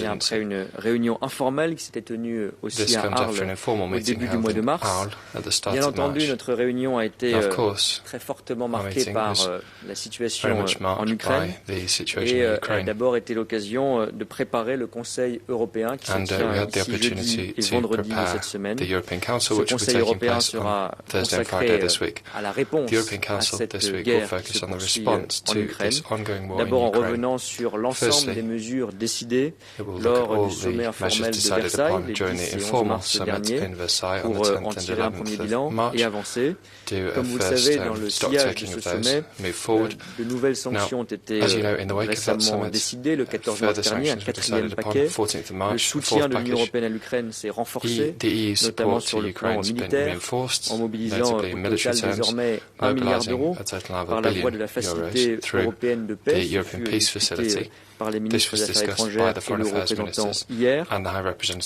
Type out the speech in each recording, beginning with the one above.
intervient après une réunion informelle qui s'était tenue aussi à Arles au début du mois de mars. Bien entendu, notre réunion a été très fortement marquée par la situation en Ukraine et a d'abord été l'occasion de préparer le Conseil européen qui se tient ici jeudi et vendredi de cette semaine. Ce Conseil européen sera consacré à la réponse à cette guerre qui se poursuit en Ukraine. D'abord en revenant sur l'ensemble des mesures décidées lors du sommet informel de Versailles les 10 et 11 mars dernier pour en tirer un premier bilan et avancer. Comme vous le savez, dans le sillage de ce sommet, de nouvelles sanctions ont été récemment décidées le 14 mars dernier, un quatrième paquet. Le soutien de l'Union européenne à l'Ukraine s'est renforcé, notamment sur le plan militaire, en mobilisant au total désormais 1 milliard d'euros par la voie de la Facilité européenne de paix, qui fut discutée par les ministres des Affaires étrangères et le représentant hier.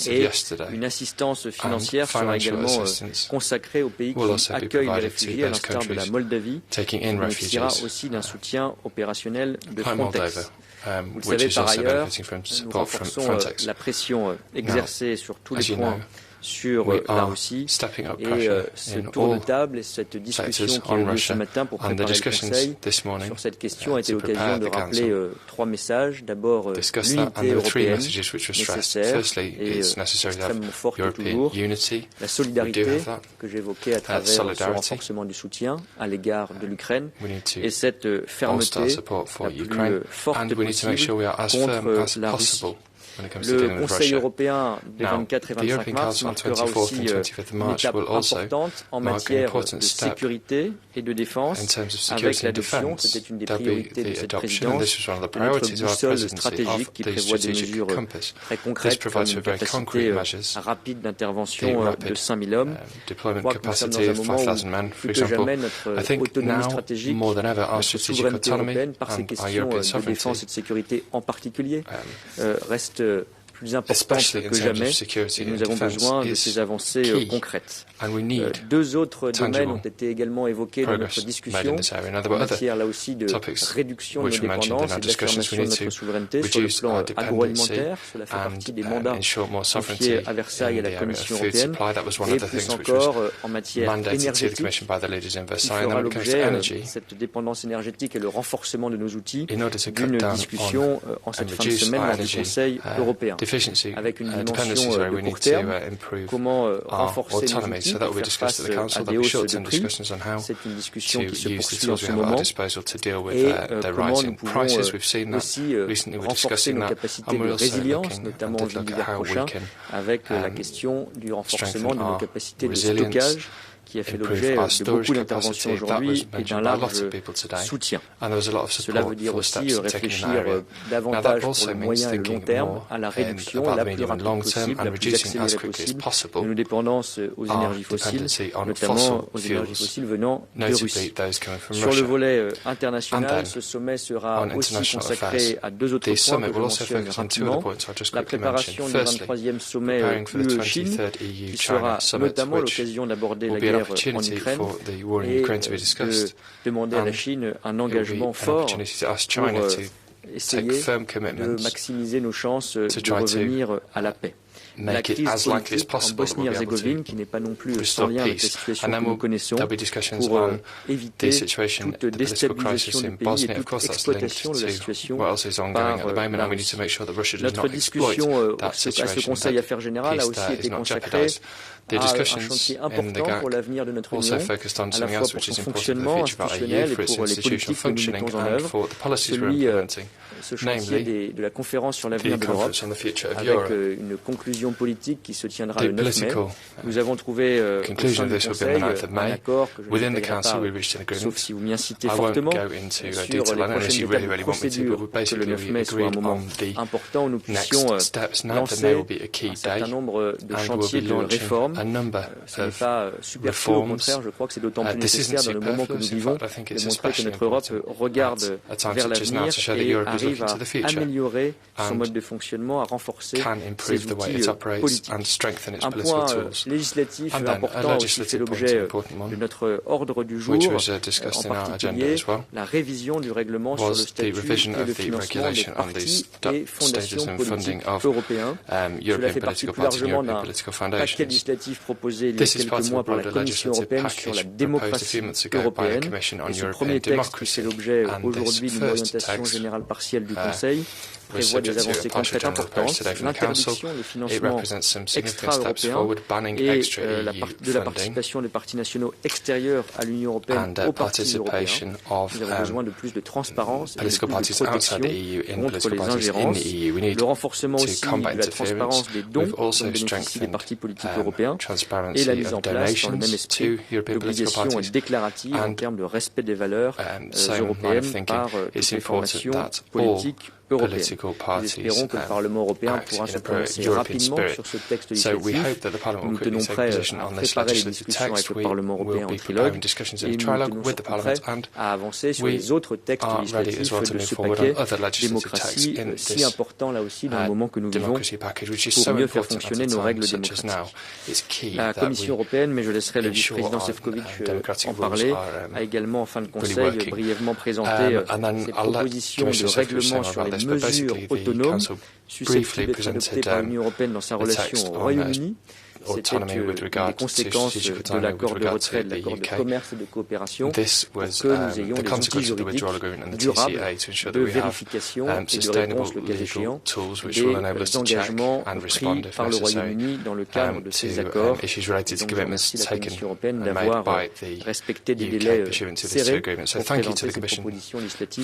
Et une assistance financière sera également consacrée aux pays qui accueillent les réfugiés, à l'instar de la Moldavie. Il bénéficiera aussi d'un soutien opérationnel de Frontex. Vous le savez par ailleurs, nous renforçons la pression exercée sur tous les points sur la Russie et ce tour de table et cette discussion qui a eu lieu ce matin pour préparer le Conseil sur cette question a été l'occasion de rappeler 3 messages. D'abord, l'unité européenne nécessaire et extrêmement forte toujours. La solidarité que j'évoquais à travers ce renforcement du soutien à l'égard de l'Ukraine et cette fermeté la plus forte possible contre la Russie. Le Conseil européen des 24 et 25 mars marquera aussi une étape importante en matière de sécurité et de défense avec l'adoption, c'était une des priorités de cette présidence, de notre boussole stratégique qui prévoit des mesures très concrètes comme une capacité rapide d'intervention de 5000 hommes. Je crois que nous sommes dans un moment où plus que jamais notre autonomie stratégique, notre souveraineté européenne par ces questions de défense et de sécurité en particulier reste plus importante que jamais et nous avons besoin de ces avancées concrètes. 2 autres domaines ont été également évoqués dans notre discussion en matière là aussi de réduction de nos dépendances et d'affirmation de notre souveraineté sur le plan agroalimentaire. Cela fait partie des mandats confiés à Versailles à la Commission européenne et plus encore en matière énergétique qui fera l'objet cette dépendance énergétique et le renforcement de nos outils d'une discussion en cette fin de semaine lors du Conseil européen. Avec une dimension de court terme, comment renforcer nos outils pour faire face à des hausses de prix. C'est une discussion qui se poursuit en ce moment. Et comment nous pouvons aussi renforcer nos capacités de résilience, notamment en vue de l'hiver prochain, avec la question du renforcement de nos capacités de stockage, qui a fait l'objet de beaucoup d'interventions aujourd'hui et d'un large soutien. Cela veut dire aussi réfléchir davantage pour le moyen et le long terme à la réduction la plus rapide possible, la plus accélérée possible de nos dépendances aux énergies fossiles, notamment aux énergies fossiles venant de Russie. Sur le volet international, ce sommet sera aussi consacré à 2 autres points que je mentionne rapidement. La préparation du 23e sommet UE-Chine, qui sera notamment l'occasion d'aborder la guerre en Ukraine et de demander à la Chine un engagement fort pour essayer de maximiser nos chances de revenir à la paix. La crise politique en Bosnie-Herzégovine, qui n'est pas non plus sans lien avec la situation que nous connaissons, pour éviter toute déstabilisation du pays et toute exploitation de la situation par la Russie. Notre discussion à ce Conseil Affaires Générales a aussi été consacrée à un chantier important pour l'avenir de notre Union, à la fois pour son fonctionnement institutionnel et pour les politiques que nous mettons en œuvre, ce chantier de la conférence sur l'avenir de l'Europe, avec une conclusion politique qui se tiendra le 9 mai. Nous avons trouvé au sein du Conseil un accord que je ne détaillerai pas, sauf si vous m'y incitez fortement, sur les prochaines étapes de procédure, que le 9 mai soit un moment important où nous puissions lancer un certain nombre de chantiers de réforme. Ce n'est pas superflu, au contraire, je crois que c'est d'autant plus nécessaire dans le moment que nous vivons de montrer que notre Europe regarde vers l'avenir et arrive à améliorer son mode de fonctionnement, à renforcer ses outils its operates and strengthen its political tools. And then a legislative point, an important one, which was discussed in our agenda as well, was the revision of the regulation on the status and funding of European political parties and European political foundations. This is part of a broader legislative package proposed a few months ago by the Commission on European Democracy, and this first text was subject to a partial general approach today from the Council. It represents some significant steps forward, banning extra EU funding and participation of political parties outside the EU in political parties in the EU. We need to combat interference. We've also strengthened transparency of donations to European political parties, and same line of thinking, it's important that all political parties act in a European spirit. So we hope that the Parliament will quickly take a position on this legislative text. We will be preparing discussions in the trilogue with the Parliament, and we are ready as well to move forward on other legislative texts in this democracy package, which is so important at a time such as now. It's key that we ensure our democratic rules are really working. And then I'll let Commissioner Secretary say more about this, but basically the Council briefly presented the text on autonomy with regard to strategic autonomy with regard to the UK. This was the consequence of the withdrawal agreement and the TCA to ensure that we have sustainable legal tools which will enable us to check and respond if necessary to issues related to commitments taken and made by the UK pursuant to these two agreements. So thank you to the Commission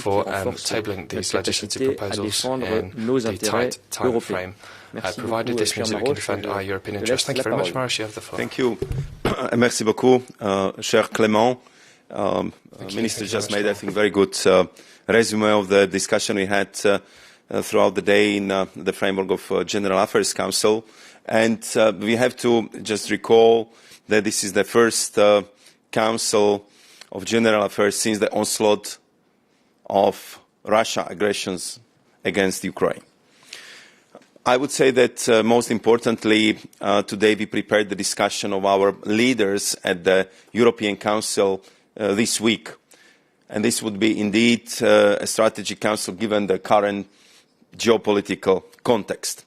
for tabling these legislative proposals in the tight time frame provided. This means that we can defend our European interests. Thank you very much, Maurice. You have the floor. Thank you. Merci beaucoup, cher Clément. Minister just made, I think, very good resume of the discussion we had throughout the day in the framework of General Affairs Council. And we have to just recall that this is the first Council of General Affairs since the onslaught of Russia aggressions against Ukraine. I would say that most importantly, today we prepared the discussion of our leaders at the European Council this week. And this would be indeed a strategic council given the current geopolitical context.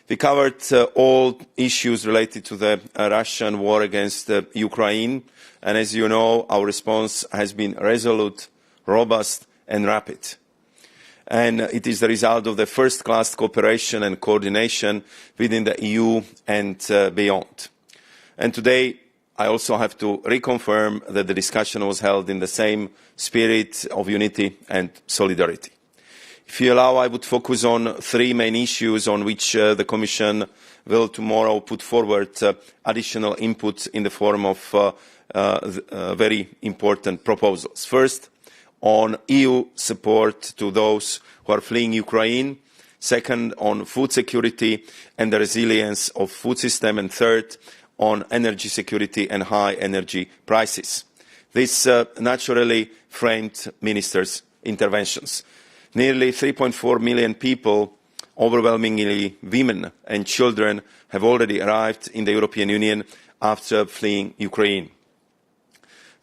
We covered all issues related to the Russian war against Ukraine. And as you know, our response has been resolute, robust and rapid. And it is the result of the first-class cooperation and coordination within the EU and beyond. And today, I also have to reconfirm that the discussion was held in the same spirit of unity and solidarity. If you allow, I would focus on three main issues on which the Commission will tomorrow put forward additional input in the form of very important proposals. First, on EU support to those who are fleeing Ukraine. Second, on food security and the resilience of food system. And third, on energy security and high energy prices. This naturally framed ministers' interventions. Nearly 3.4 million people, overwhelmingly women and children, have already arrived in the European Union after fleeing Ukraine.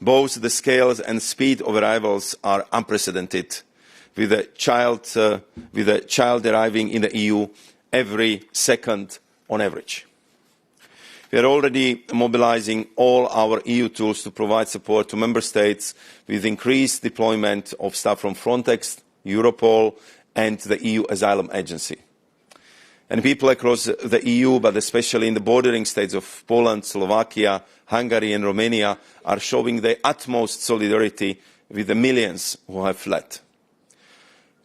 Both the scales and speed of arrivals are unprecedented, with a child arriving in the EU every second on average. We are already mobilising all our EU tools to provide support to Member States with increased deployment of staff from Frontex, Europol and the EU Asylum Agency. And people across the EU, but especially in the bordering states of Poland, Slovakia, Hungary and Romania, are showing their utmost solidarity with the millions who have fled.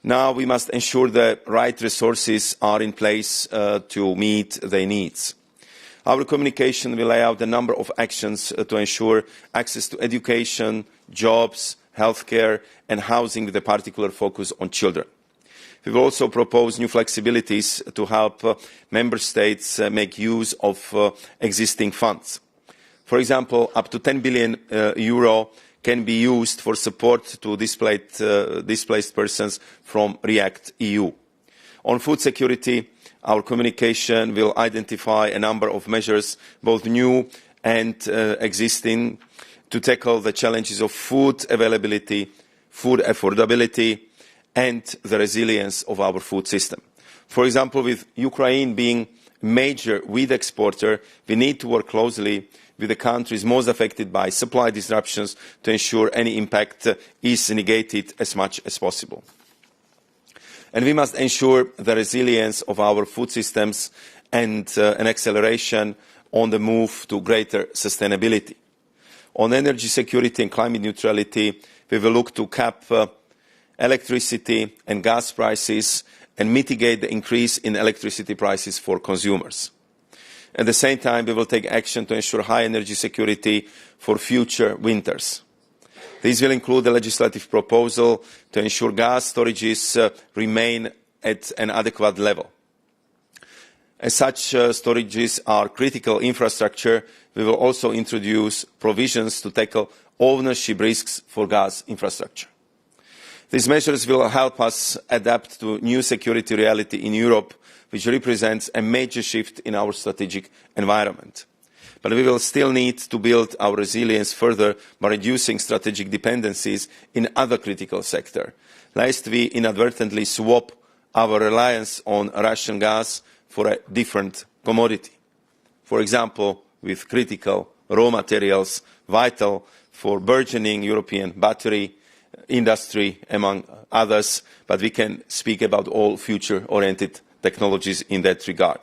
Now we must ensure the right resources are in place to meet their needs. Our communication will lay out a number of actions to ensure access to education, jobs, healthcare and housing with a particular focus on children. We will also propose new flexibilities to help Member States make use of existing funds. For example, up to €10 billion can be used for support to displaced persons from REACT-EU. On food security, our communication will identify a number of measures, both new and existing, to tackle the challenges of food availability, food affordability, and the resilience of our food system. For example, with Ukraine being a major wheat exporter, we need to work closely with the countries most affected by supply disruptions to ensure any impact is negated as much as possible. And we must ensure the resilience of our food systems and an acceleration on the move to greater sustainability. On energy security and climate neutrality, we will look to cap electricity and gas prices and mitigate the increase in electricity prices for consumers. At the same time, we will take action to ensure high energy security for future winters. This will include a legislative proposal to ensure gas storages remain at an adequate level. As such storages are critical infrastructure, we will also introduce provisions to tackle ownership risks for gas infrastructure. These measures will help us adapt to new security reality in Europe, which represents a major shift in our strategic environment. But we will still need to build our resilience further by reducing strategic dependencies in other critical sectors, lest we inadvertently swap our reliance on Russian gas for a different commodity. For example, with critical raw materials vital for burgeoning European battery industry, among others, but we can speak about all future-oriented technologies in that regard,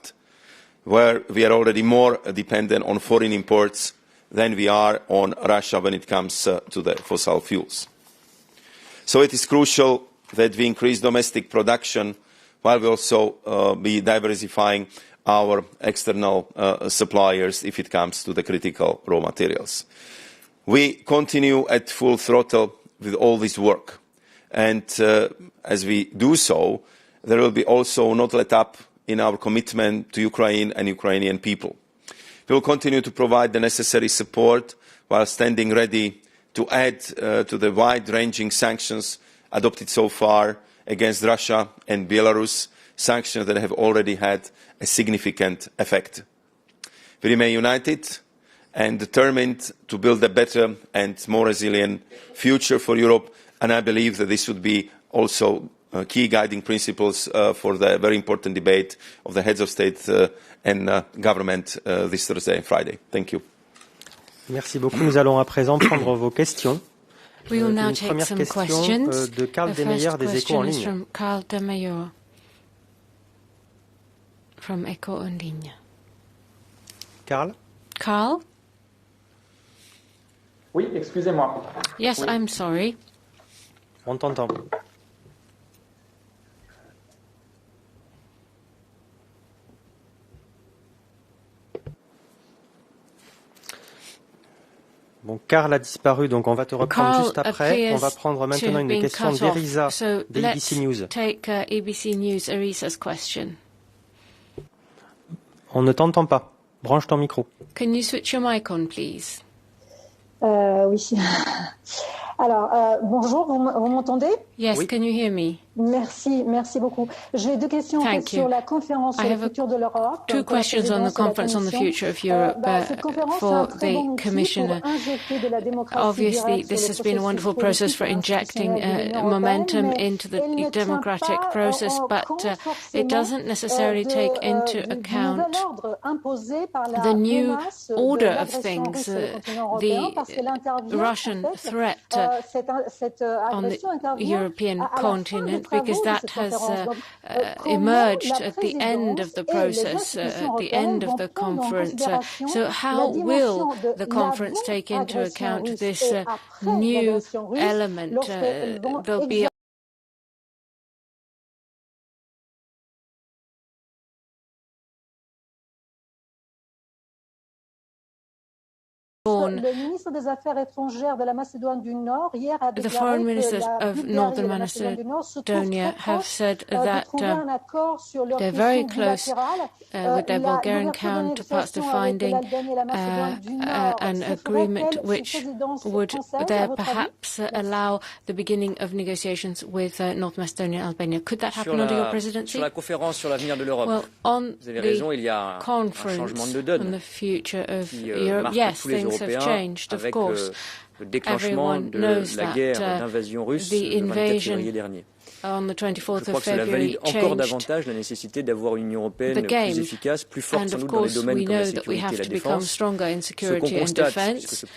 where we are already more dependent on foreign imports than we are on Russia when it comes to the fossil fuels. So it is crucial that we increase domestic production while we also be diversifying our external suppliers if it comes to the critical raw materials. We continue at full throttle with all this work, and as we do so, there will be also not let up in our commitment to Ukraine and Ukrainian people. We will continue to provide the necessary support while standing ready to add to the wide-ranging sanctions adopted so far against Russia and Belarus, sanctions that have already had a significant effect. We remain united and determined to build a better and more resilient future for Europe, and I believe that this would be also key guiding principles for the very important debate of the heads of state and government this Thursday and Friday. Thank you. Merci beaucoup. Nous allons à présent prendre vos questions. We will now take some questions. De Carl Demeyer des Échos en ligne. From Carl Demeyer from Échos en ligne. Carl? Carl? Oui, excusez-moi. Yes, oui. I'm sorry. On t'entend. Bon, Carl a disparu, donc on va te reprendre Carl juste après. On va prendre maintenant une question d'Erisa, d'ABC News. Take ABC News, Erisa's question. On ne t'entend pas. Branche ton micro. Can you switch your mic on, please? Oui. Alors, bonjour, vous m'entendez? Yes, oui. Can you hear me? Merci beaucoup. J'ai deux questions en fait, sur la conférence sur le futur de l'Europe. Two questions on the conference on the future of Europe for the Commissioner. Obviously, this has been a wonderful process for injecting momentum into the democratic process, but it doesn't necessarily take into account the new order of things, the Russian threat on the European continent, because that has emerged at the end of the process, at the end of the conference. So how will the conference take into account this new element? There'll be on the foreign ministers of Northern Macedonia have said that they're very close with their Bulgarian counterparts to finding an agreement which would there perhaps allow the beginning of negotiations with North Macedonia and Albania. Could that happen under your presidency? Well, on the conference on the future of Europe, yes, things have changed, of course. Everyone knows that the invasion on the 24th of February changed the game. And of course, we know that we have to become stronger in security and defense. And of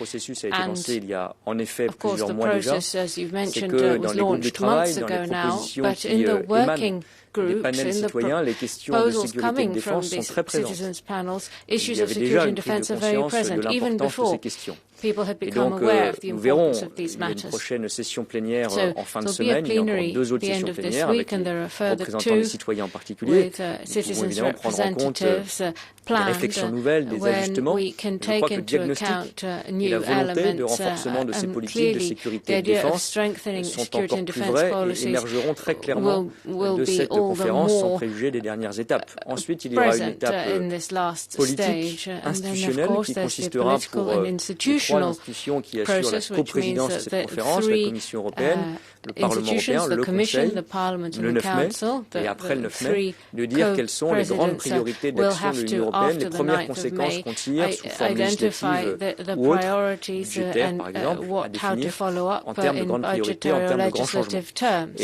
course, the process, as you've mentioned, was launched months ago now. But in the working groups, in the proposals coming from these citizens' panels, issues of security and defense are very present, even before people had become aware of the importance of these matters. So there'll be a plenary at the end of this week, and there are further two with citizens' representatives planned when we can take into account new elements and clearly the idea of strengthening security and defense policies will be all the more present in this last stage. And then, of course, there's the political and institutional process, which means that the three institutions, the Commission, the Parliament and the Council, the three co-presidents will have to, after the 9th of May, identify the priorities and how to follow up in budgetary or legislative terms.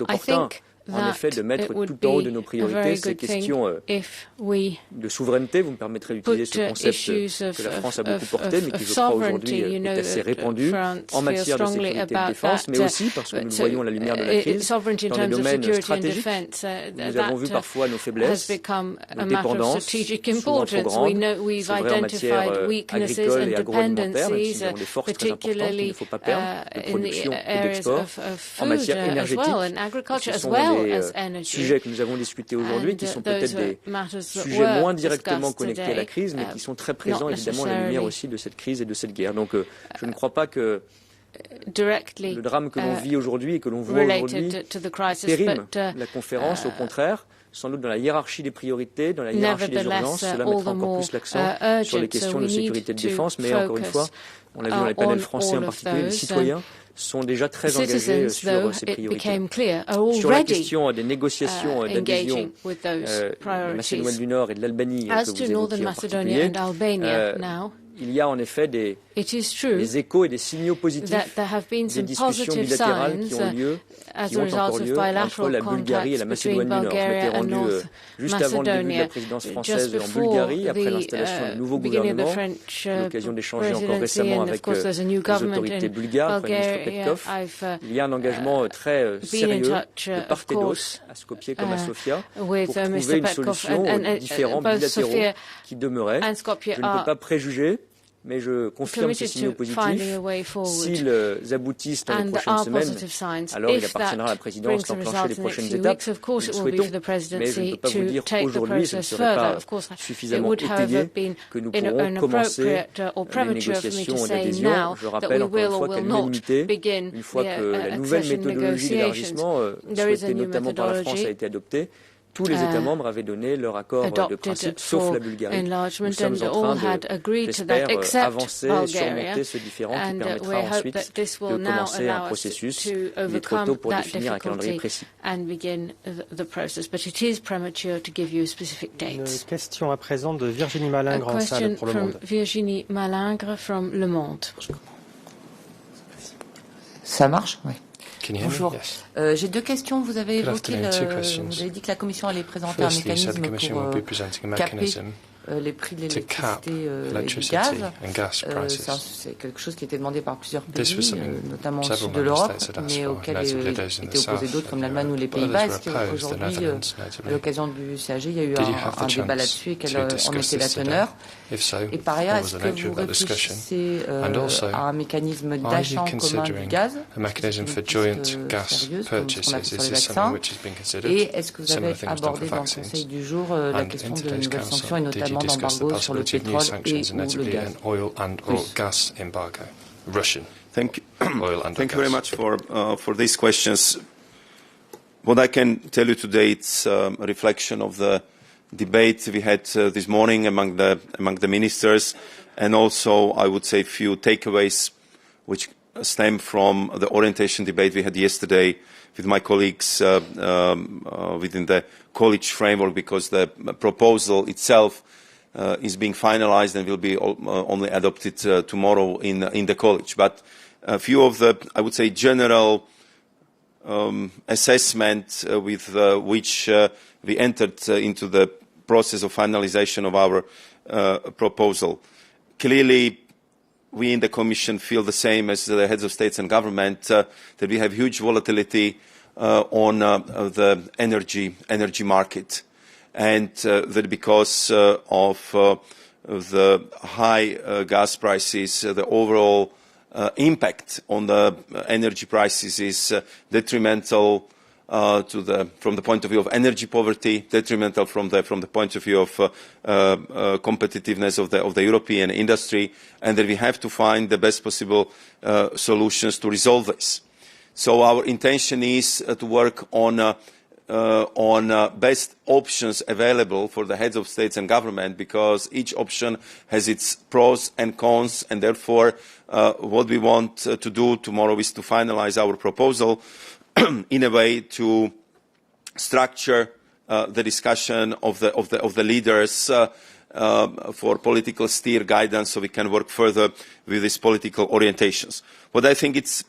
I think en effet, de mettre tout en haut de nos priorités ces questions de souveraineté. Vous me permettrez d'utiliser ce concept que la France a beaucoup porté, mais qui, je crois, aujourd'hui est assez répandu en matière de sécurité et de défense, mais aussi parce que nous voyons la lumière de la crise dans les domaines stratégiques. Nous avons vu parfois nos faiblesses, nos dépendances sont trop grandes. C'est vrai en matière agricole et agroalimentaire, même si nous avons des forces très importantes qu'il ne faut pas perdre, de production et d'export. En matière énergétique, ce sont des sujets que nous avons discutés aujourd'hui, qui sont peut-être des sujets moins directement connectés à la crise, mais qui sont très présents évidemment à la lumière aussi de cette crise et de cette guerre. Donc je ne crois pas que le drame que l'on vit aujourd'hui et que l'on voit aujourd'hui périme la conférence. Au contraire, sans doute dans la hiérarchie des priorités, dans la hiérarchie des urgences, cela mettra encore plus l'accent sur les questions de sécurité et de défense. Mais encore une fois, on l'a vu dans les panels français en particulier, les citoyens sont déjà très engagés sur ces priorités. Sur la question des négociations d'adhésion de Macédoine du Nord et de l'Albanie que vous évoquiez en particulier, il y a en effet des échos et des signaux positifs des discussions bilatérales qui ont lieu, qui ont encore lieu entre la Bulgarie et la Macédoine du Nord. Je m'étais rendu juste avant le début de la présidence française en Bulgarie, après l'installation du nouveau gouvernement. J'ai eu l'occasion d'échanger encore récemment avec les autorités bulgares, le Premier ministre Petkov. Il y a un engagement très sérieux de part et d'autre, à Skopje comme à Sofia, pour trouver une solution aux différends bilatéraux qui demeuraient. Je ne peux pas préjuger, mais je confirme ces signaux positifs. S'ils aboutissent dans les prochaines semaines, alors il appartiendra à la présidence d'enclencher les prochaines étapes. Nous le souhaitons, mais je ne peux pas vous dire aujourd'hui, ce ne serait pas suffisamment étayé que nous pourrons commencer les négociations d'adhésion. Je rappelle encore une fois qu'à l'unanimité, une fois que la nouvelle méthodologie d'élargissement, souhaitée notamment par la France, a été adoptée, tous les États membres avaient donné leur accord de principe, sauf la Bulgarie. Nous sommes en train de, j'espère, avancer et surmonter ce différend qui permettra ensuite de commencer un processus. Il est trop tôt pour définir un calendrier précis. Une question à présent de Virginie Malingre en salle pour Le Monde. Virginie Malingre from Le Monde. Ça marche? Oui. Bonjour. J'ai deux questions. Vous avez évoqué, vous avez dit que la Commission allait présenter un mécanisme pour caper les prix de l'électricité et du gaz. C'est quelque chose qui était demandé par plusieurs pays, notamment au sud de l'Europe, mais auquel étaient opposés d'autres comme l'Allemagne ou les Pays-Bas. Est-ce qu'aujourd'hui, à l'occasion du CAG, il y a eu un débat là-dessus et quelle en était la teneur? Et par ailleurs, est-ce que vous réfléchissez à un mécanisme d'achat en commun du gaz? Et est-ce que vous avez abordé dans le Conseil du jour la question de nouvelles sanctions et notamment éventuellement d'embargo sur le pétrole et ou le gaz. Russian. Thank you very much for these questions. What I can tell you today, it's a reflection of the debate we had this morning among the ministers, and also, I would say, a few takeaways which stem from the orientation debate we had yesterday with my colleagues within the college framework, because the proposal itself is being finalized and will be only adopted tomorrow in the college. But a few of the, I would say, general assessment with which we entered into the process of finalization of our proposal. Clearly, we in the Commission feel the same as the heads of states and government, that we have huge volatility on the energy market, and that because of the high gas prices, the overall impact on the energy prices is detrimental from the point of view of energy poverty, detrimental from the point of view of competitiveness of the European industry, and that we have to find the best possible solutions to resolve this. So our intention is to work on best options available for the heads of states and government, because each option has its pros and cons, and therefore what we want to do tomorrow is to finalize our proposal in a way to structure the discussion of the leaders for political steer guidance, so we can work further with these political orientations. What I think it's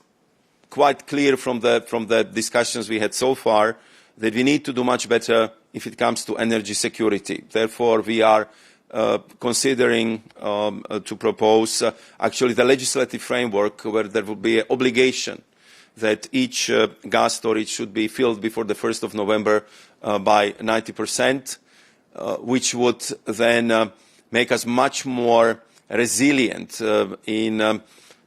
quite clear from the discussions we had so far, that we need to do much better if it comes to energy security. Therefore, we are considering to propose actually the legislative framework where there will be an obligation that each gas storage should be filled before the 1st of November by 90%, which would then make us much more resilient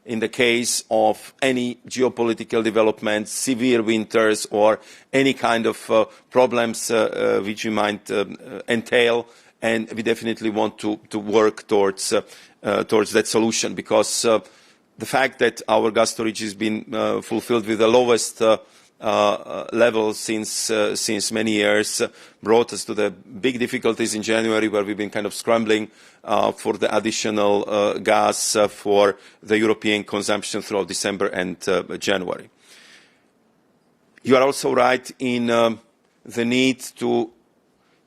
in the case of any geopolitical developments, severe winters, or any kind of problems which we might entail. And we definitely want to work towards that solution, because the fact that our gas storage has been fulfilled with the lowest level since many years brought us to the big difficulties in January, where we've been kind of scrambling for the additional gas for the European consumption throughout December and January. You are also right in the need to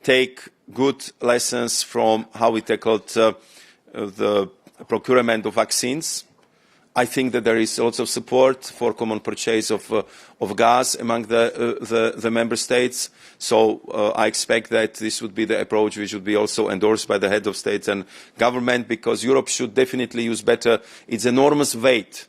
take good lessons from how we tackled the procurement of vaccines. I think that there is also support for common purchase of gas among the member states. So I expect that this would be the approach which would be also endorsed by the head of state and government, because Europe should definitely use better its enormous weight,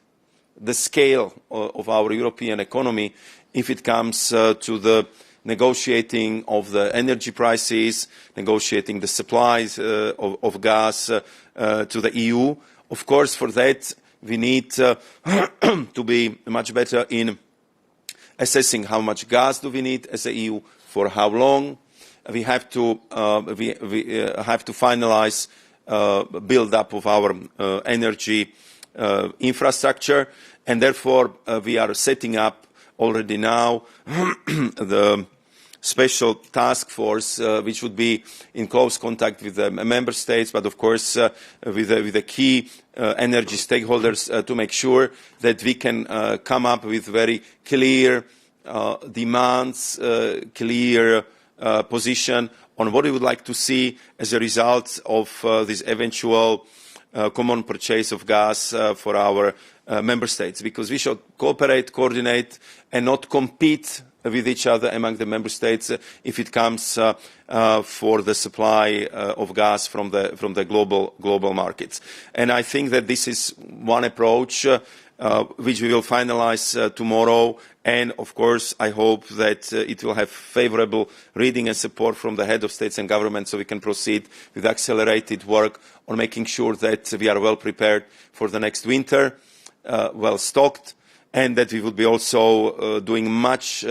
the scale of our European economy, if it comes to the negotiating of the energy prices, negotiating the supplies of gas to the EU. Of course, for that, we need to be much better in assessing how much gas do we need as a EU, for how long. We have to finalize build-up of our energy infrastructure, and therefore we are setting up already now the special task force, which would be in close contact with the member states, but of course with the key energy stakeholders to make sure that we can come up with very clear demands, clear position on what we would like to see as a result of this eventual common purchase of gas for our member states, because we should cooperate, coordinate, and not compete with each other among the member states if it comes for the supply of gas from the global markets. And I think that this is one approach which we will finalize tomorrow. And of course, I hope that it will have favorable reading and support from the head of states and governments, so we can proceed with accelerated work on making sure that we are well prepared for the next winter, well stocked, and that we will be also doing much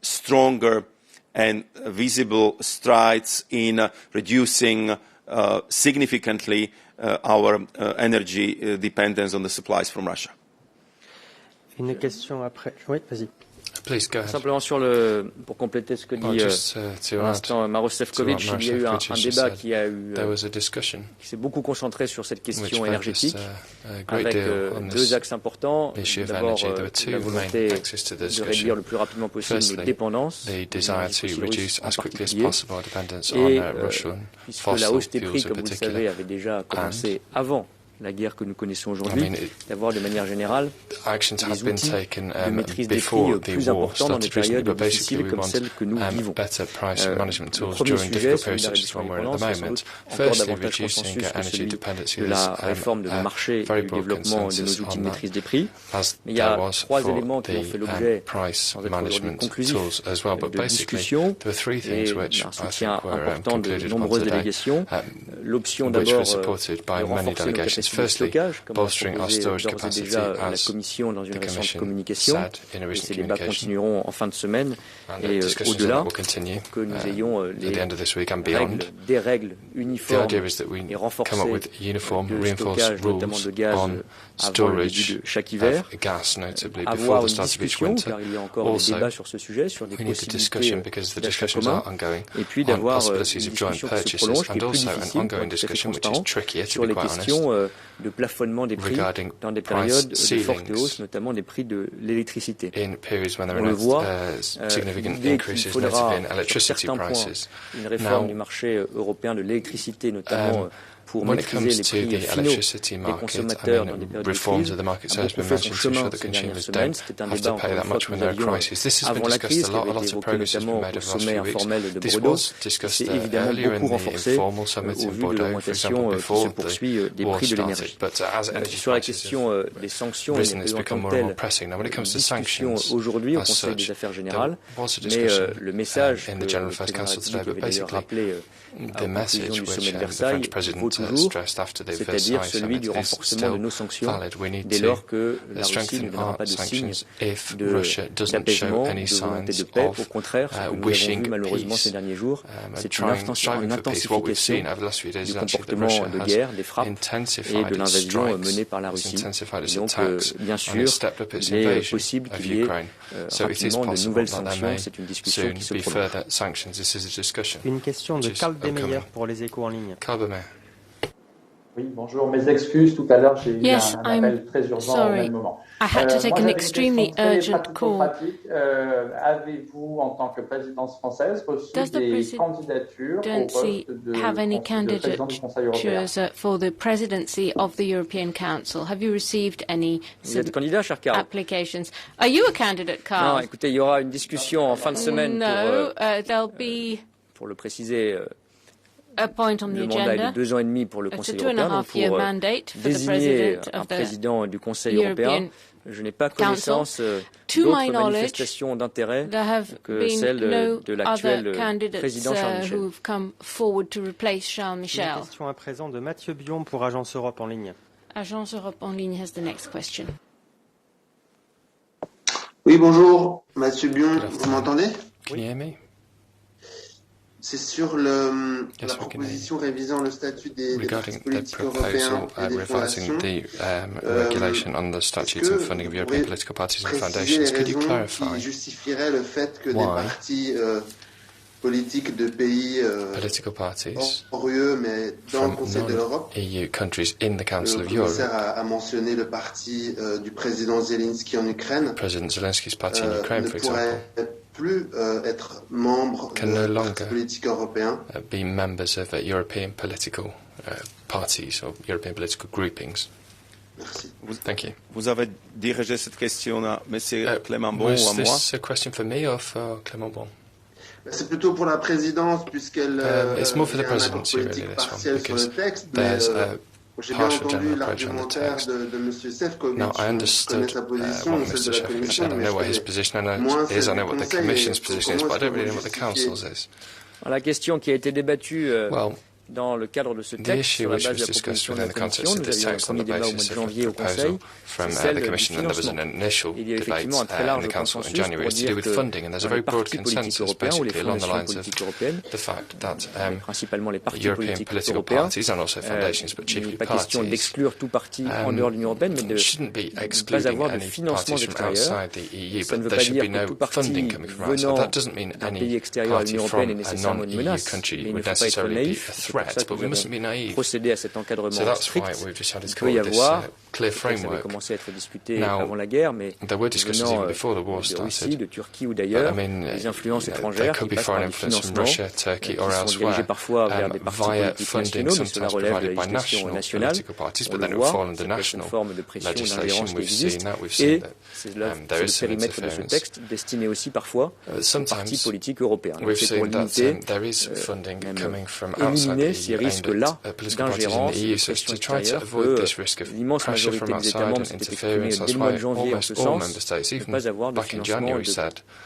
stronger and visible strides in reducing significantly our energy dependence on the supplies from Russia. Une question après. Oui, vas-y. Please go ahead. Simplement pour compléter ce que dit à l'instant Maroš Šefčovič, il y a eu un débat qui s'est beaucoup concentré sur cette question énergétique, avec deux axes importants. D'abord, la volonté de réduire le plus rapidement possible nos dépendances, en particulier, et puisque la hausse des prix, comme vous le savez, avait déjà commencé avant la guerre que nous connaissons aujourd'hui, d'avoir de manière générale des outils de maîtrise des prix plus importants dans des périodes difficiles comme celles que nous vivons. Le premier sujet, celui de la réduction des dépendances, est sans doute encore davantage consensus que celui de la réforme de nos marchés et du développement de nos outils de maîtrise des prix. Mais il y a trois éléments qui ont fait l'objet, sans être aujourd'hui conclusifs, de discussions et d'un soutien important de nombreuses délégations. L'option d'abord de renforcer nos capacités de stockage, comme l'a proposé d'ores et déjà la Commission dans une récente communication. Et ces débats continueront en fin de semaine et au-delà, que nous ayons des règles uniformes et renforcées de stockage, notamment de gaz, avant le début de chaque hiver. Avoir une discussion, car il y a encore des débats sur ce sujet, sur des possibilités d'achat commun. Et puis d'avoir une discussion qui se prolonge, qui est plus difficile, pour être tout à fait transparent, sur les questions de plafonnement des prix dans des périodes de forte hausse, notamment des prix de l'électricité. On le voit, dès qu'il faudra, sur certains points, une réforme du marché européen de l'électricité, notamment pour maîtriser les prix finaux des consommateurs dans des périodes de crise, a beaucoup fait son chemin ces dernières semaines. C'était un débat, encore une fois, que nous avions avant la crise, qui avait été évoqué notamment au sommet informel de Bordeaux. C'est évidemment beaucoup renforcé au vu de l'augmentation qui se poursuit des prix de l'énergie. Sur la question des sanctions, il n'y a en tant que telle discussion aujourd'hui au Conseil des affaires générales, mais le message que le président de la République avait d'ailleurs rappelé à la conclusion du sommet de Versailles vaut toujours, c'est-à-dire celui du renforcement de nos sanctions dès lors que la Russie ne donnera pas de signe d'apaisement, de volonté de paix. Au contraire, ce que nous avons vu malheureusement ces derniers jours, c'est une intensification du comportement de guerre, des frappes et de l'invasion menée par la Russie. Et donc, bien sûr, il est possible qu'il y ait rapidement de nouvelles sanctions. C'est une discussion qui se prolonge. Une question de Carl Demeyer pour les échos en ligne. Oui, bonjour. Mes excuses, tout à l'heure, j'ai eu un appel très urgent au même moment. I had to take an extremely urgent call. Avez-vous, en tant que présidence française, reçu des candidatures au poste de président du Conseil européen? For the presidency of the European Council? Have you received any applications? Are you a candidate, Carl? Non, écoutez, il y aura une discussion en fin de semaine pour le préciser. A point on the le mandat est de 2 ans et demi pour le Conseil européen, donc pour désigner un président du Conseil européen. Je n'ai pas connaissance d'autres manifestations d'intérêt que celle de l'actuel président Charles Michel. Une question à présent de Mathieu Bion pour Agence Europe en ligne. Agence Europe en ligne has the next question. Oui, bonjour, Mathieu Bion, vous m'entendez? Oui. C'est sur la proposition révisant le statut des partis politiques européens et des fondations. Regulation on the statutes and funding of European political parties and foundations. Could you clarify qui justifierait le fait que des partis politiques de pays hors UE, mais dans le Conseil de l'Europe, EU countries in the Council of Europe. Le commissaire a mentionné le parti du président Zelensky en Ukraine. President Zelensky's party in Ukraine, for example. Plus être membre de politique européen. Be members of European political parties or European political groupings. Merci. Thank you. Vous avez dirigé cette question à M. Clément Bon ou à moi? Was this a question for me or for Clément Bon? C'est plutôt pour la présidence puisqu'elle it's more for the presidency, really, this one, because there's a j'ai bien entendu l'argumentaire de M. Šefčovič. Now, I understood what Mr. Šefčovič said. I know what his position is. I know what the Commission's position is, but I don't really know what the Council's is. La question qui a été débattue Dans le cadre de ce texte, sur la base de la proposition de la Commission, nous avions un premier débat au mois de janvier au Conseil, c'est celle du financement. Il y a effectivement un très large consensus pour dire que dans les partis politiques européens ou les fondations politiques européennes, principalement les partis politiques européens, il n'est pas question d'exclure tout parti en dehors de l'Union européenne, mais de ne pas avoir de financement extérieur. Ça ne veut pas dire que tout parti venant d'un pays extérieur à l'Union européenne est nécessairement une menace, mais il ne faut pas être naïf. C'est pour ça que nous avons procédé à cet encadrement strict. Il peut y avoir, ça avait commencé à être discuté avant la guerre, mais venant de Russie, de Turquie ou d'ailleurs, des influences étrangères qui passent par les financements, qui sont dirigés parfois vers des partis politiques nationaux, mais cela relève de la législation nationale. On le voit, c'est une forme de pression, d'ingérence qui existe, et c'est le périmètre de ce texte, destiné aussi parfois aux partis politiques européens. Donc c'est pour limiter, même éliminer ces risques-là d'ingérence, de pression extérieure, que l'immense majorité des États membres s'était exprimée dès le mois de janvier en ce sens, ne pas avoir de financement de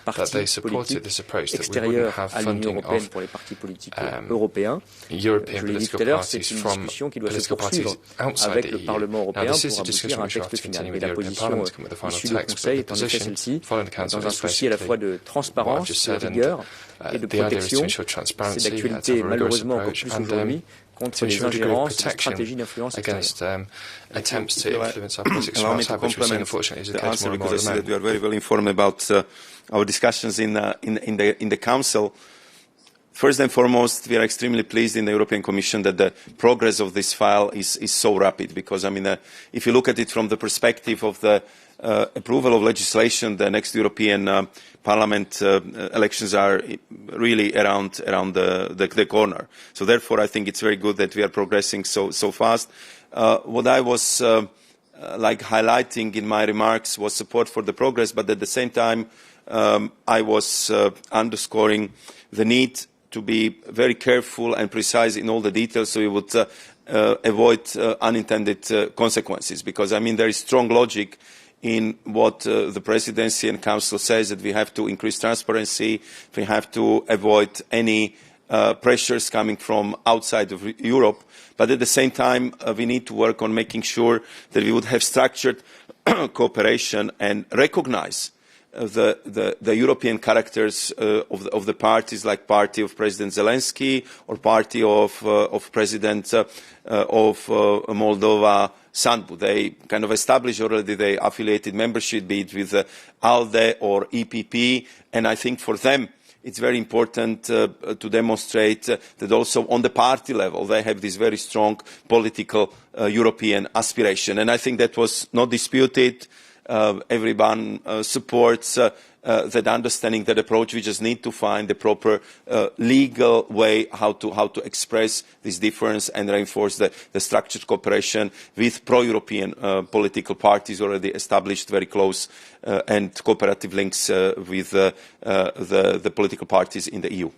partis politiques extérieurs à l'Union européenne pour les partis politiques européens. Je l'ai dit tout à l'heure, c'est une discussion qui doit se poursuivre avec le Parlement européen pour aboutir à un texte final. Mais la position issue du Conseil est en effet celle-ci, dans un souci à la fois de transparence, de rigueur et de protection. C'est d'actualité malheureusement encore plus aujourd'hui contre les ingérences et les stratégies d'influence extérieure. Allow me to complement the answer because I see that you are very well informed about our discussions in the Council. First and foremost, we are extremely pleased in the European Commission that the progress of this file is so rapid, because, I mean, if you look at it from the perspective of the approval of legislation, the next European Parliament elections are really around the corner. So therefore, I think it's very good that we are progressing so fast. What I was highlighting in my remarks was support for the progress, but at the same time, I was underscoring the need to be very careful and precise in all the details so we would avoid unintended consequences. Because, I mean, there is strong logic in what the Presidency and Council says, that we have to increase transparency, we have to avoid any pressures coming from outside of Europe. But at the same time, we need to work on making sure that we would have structured cooperation and recognize the European characters of the parties, like party of President Zelensky or party of President of Moldova, Sandu. They kind of established already the affiliated membership, be it with ALDE or EPP, and I think for them it's very important to demonstrate that also on the party level they have this very strong political European aspiration, and I think that was not disputed. Everyone supports that understanding, that approach. We just need to find the proper legal way how to express this difference and reinforce the structured cooperation with pro-European political parties already established very close and cooperative links with the political parties in the EU.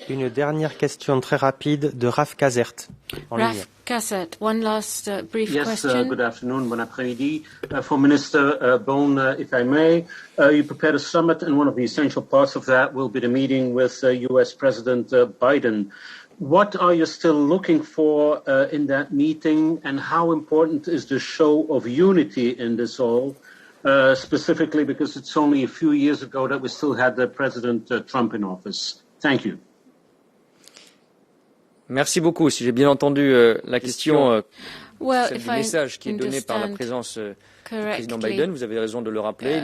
Une dernière question très rapide de Raf Kazert. Raf Kazert, one last brief question. Yes, good afternoon, bon après-midi. For Minister Bohn, if I may, you prepared a summit, and one of the essential parts of that will be the meeting with U.S. President Biden. What are you still looking for in that meeting, and how important is the show of unity in this all, specifically because it's only a few years ago that we still had President Trump in office? Thank you. Merci beaucoup. Si j'ai bien entendu la question, celle du message qui est donné par la présence du président Biden, vous avez raison de le rappeler,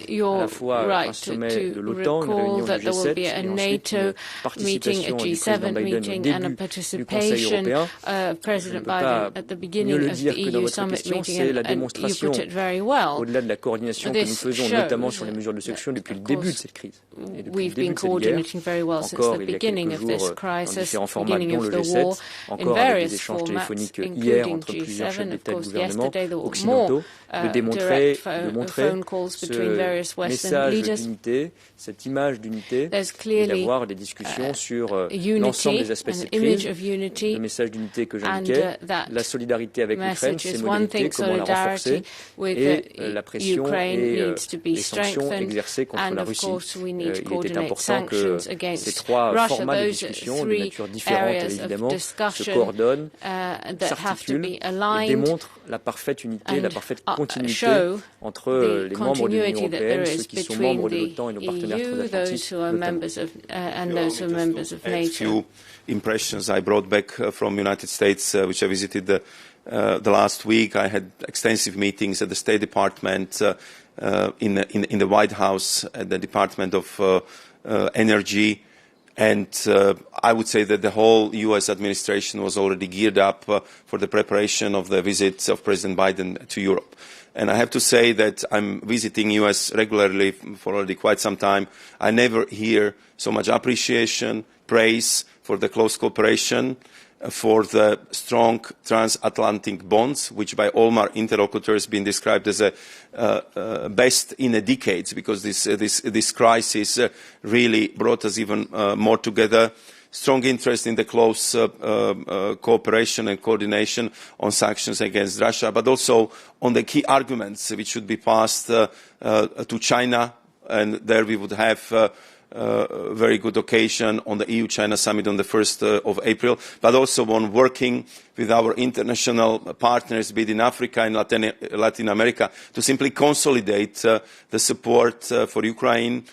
il y aura à la fois un sommet de l'OTAN, une réunion du G7, et ensuite une participation du président Biden au début du Conseil européen. Je ne peux pas mieux le dire que dans votre question, c'est la démonstration, au-delà de la coordination que nous faisons, notamment sur les mesures de sanction depuis le début de cette crise. Et depuis le début de cette guerre, encore il y a quelques jours, dans différents formats, dont le G7, encore avec des échanges téléphoniques hier entre entre plusieurs chefs d'État et de gouvernement occidentaux, de démontrer, de montrer ce message d'unité, cette image d'unité, et d'avoir des discussions sur l'ensemble des aspects de cette crise. Le message d'unité que j'indiquais, la solidarité avec l'Ukraine, ses modalités, comment la renforcer, et la pression et les sanctions exercées contre la Russie. Il était important que ces trois formats de discussion, de nature différente évidemment, se coordonnent, s'articulent et démontrent la parfaite unité, la parfaite continuité entre les membres de l'Union européenne, ceux qui sont membres de l'OTAN et nos partenaires transatlantiques. Few impressions I brought back from United States, which I visited the last week. I had extensive meetings at the State Department, in the White House, at the Department of Energy. And I would say that the whole U.S. administration was already geared up for the preparation of the visit of President Biden to Europe. And I have to say that I'm visiting U.S. regularly for already quite some time. I never hear so much appreciation, praise for the close cooperation, for the strong transatlantic bonds, which by all my interlocutors been described as a best in a decade, because this crisis really brought us even more together. Strong interest in the close cooperation and coordination on sanctions against Russia, but also on the key arguments which should be passed to China, and there we would have very good occasion on the EU-China summit on the 1st of April, but also on working with our international partners, be it in Africa and Latin America, to simply consolidate the support for Ukraine,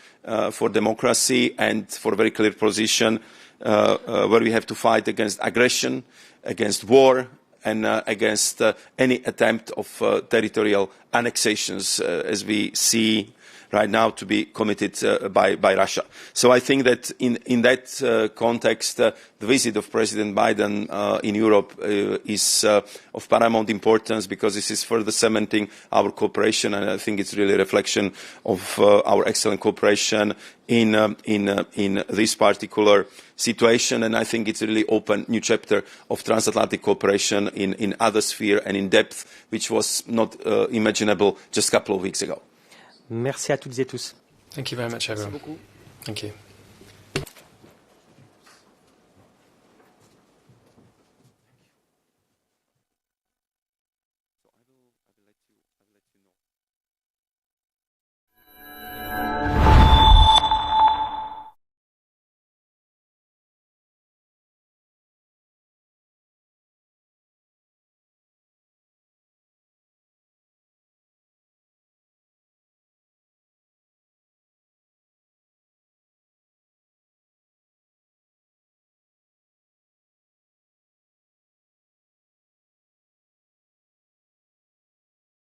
for democracy, and for a very clear position where we have to fight against aggression, against war, and against any attempt of territorial annexations, as we see right now to be committed by Russia. So I think that in that context, the visit of President Biden in Europe is of paramount importance, because this is further cementing our cooperation, and I think it's really a reflection of our excellent cooperation in this particular situation. And I think it's a really open new chapter of transatlantic cooperation in other sphere and in depth, which was not imaginable just a couple of weeks ago. Merci à toutes et tous. Thank you very much, everyone. Thank you.